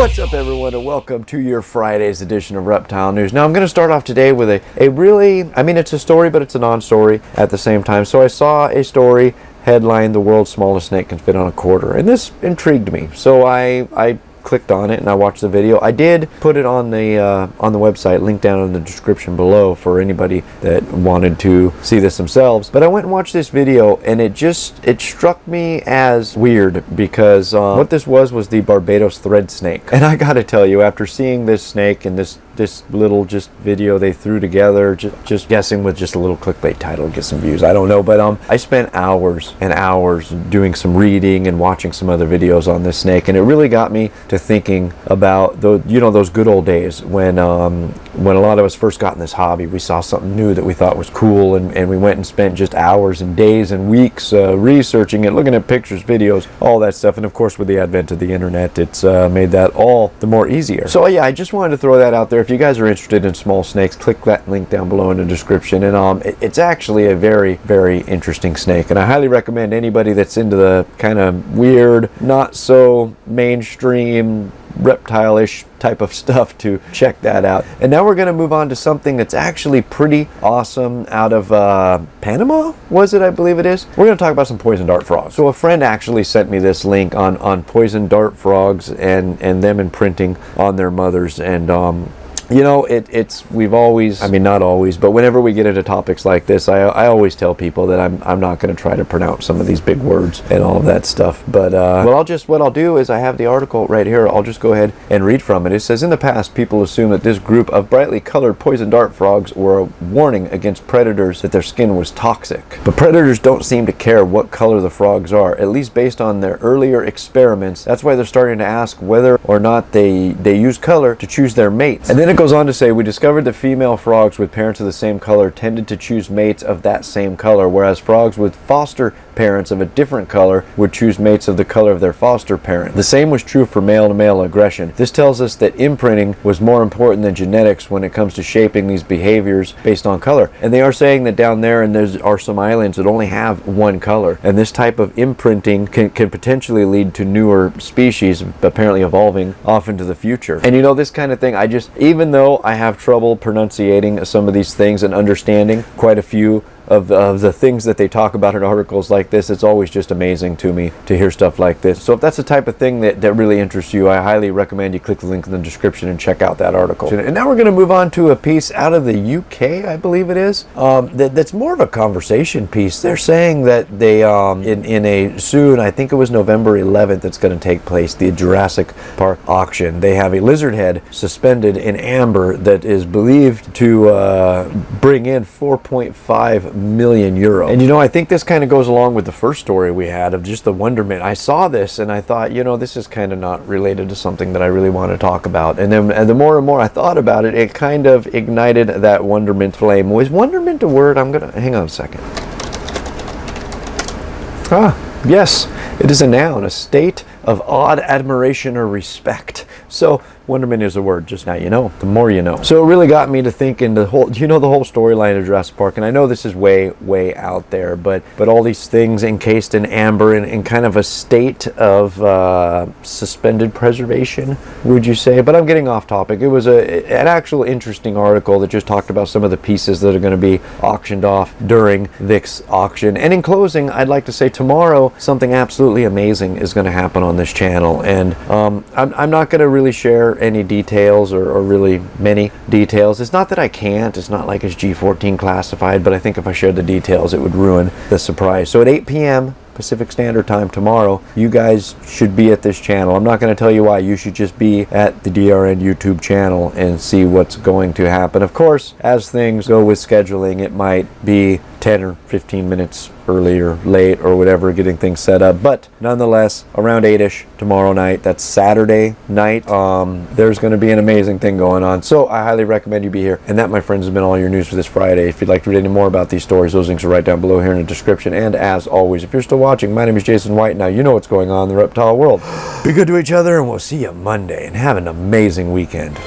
What's up, everyone, and welcome to your Friday's edition of Reptile News. Now, I'm going to start off today with a really, it's a story, but it's a non-story at the same time. So I saw a story headline, "The world's smallest snake can fit on a quarter," and this intrigued me. So I clicked on it and I watched the video. I did put it on the website, link down in the description below for anybody that wanted to see this themselves. But I went and watched this video, and it struck me as weird because what this was the Barbados thread snake. And I gotta tell you, after seeing this snake and this little just video they threw together, just guessing with just a little clickbait title to get some views, I don't know, but I spent hours and hours doing some reading and watching some other videos on this snake, and it really got me to thinking about those good old days when a lot of us first got in this hobby. We saw something new that we thought was cool, and we went and spent just hours and days and weeks researching it, looking at pictures, videos, all that stuff. And of course, with the advent of the internet, it's made that all the more easier. So yeah, I just wanted to throw that out there. If you guys are interested in small snakes, click that link down below in the description. And it's actually a very, very interesting snake, and I highly recommend anybody that's into the kind of weird, not so mainstream, reptile-ish type of stuff to check that out. And now we're going to move on to something that's actually pretty awesome out of Panama, was it? I believe it is. We're going to talk about some poison dart frogs. So a friend actually sent me this link on poison dart frogs and them imprinting on their mothers. And we've always, not always, but whenever we get into topics like this, I always tell people that I'm not going to try to pronounce some of these big words and all of that stuff. But what I'll do is I have the article right here. I'll just go ahead and read from it. It says, "In the past, people assumed that this group of brightly colored poison dart frogs were a warning against predators that their skin was toxic. But predators don't seem to care what color the frogs are, at least based on their earlier experiments. That's why they're starting to ask whether or not they use color to choose their mates." And then it goes on to say, "We discovered that female frogs with parents of the same color tended to choose mates of that same color, whereas frogs with foster parents of a different color would choose mates of the color of their foster parent. The same was true for male-to-male aggression. This tells us that imprinting was more important than genetics when it comes to shaping these behaviors based on color." And they are saying that down there, and there are some islands that only have one color, and this type of imprinting can potentially lead to newer species apparently evolving off into the future. And this kind of thing, even though I have trouble pronunciating some of these things and understanding quite a few of the things that they talk about in articles like this, it's always just amazing to me to hear stuff like this. So if that's the type of thing that really interests you, I highly recommend you click the link in the description and check out that article. And now we're going to move on to a piece out of the UK, I believe it is, that's more of a conversation piece. They're saying that they, in a soon, I think it was November 11th, it's going to take place, the Jurassic Park auction. They have a lizard head suspended in amber that is believed to bring in 4.5 million euro. And I think this kind of goes along with the first story we had of just the wonderment. I saw this and I thought, this is kind of not related to something that I really want to talk about. And then the more and more I thought about it, it kind of ignited that wonderment flame. Was wonderment a word? Hang on a second. Yes, it is a noun, a state of awed admiration or respect. So wonderment is a word, just now you know, the more you know. So it really got me to thinking the whole storyline of Jurassic Park, and I know this is way, way out there, but all these things encased in amber in kind of a state of suspended preservation, would you say? But I'm getting off topic. It was an actual interesting article that just talked about some of the pieces that are going to be auctioned off during this auction. And in closing, I'd like to say tomorrow something absolutely amazing is going to happen on this channel, and I'm not going to really share any details or really many details. It's not that I can't, it's not like it's G14 classified, but I think if I shared the details it would ruin the surprise. So at 8 p.m. Pacific Standard Time tomorrow, you guys should be at this channel. I'm not going to tell you why. You should just be at the DRN YouTube channel and see what's going to happen. Of course, as things go with scheduling, it might be 10 or 15 minutes early or late or whatever, getting things set up, but nonetheless around 8ish tomorrow night, that's Saturday night, there's going to be an amazing thing going on. So I highly recommend you be here. And that, my friends, has been all your news for this Friday. If you'd like to read any more about these stories, those links are right down below here in the description. And as always, if you're still watching, my name is Jason White. Now you know what's going on in the reptile world. Be good to each other, and we'll see you Monday, and have an amazing weekend.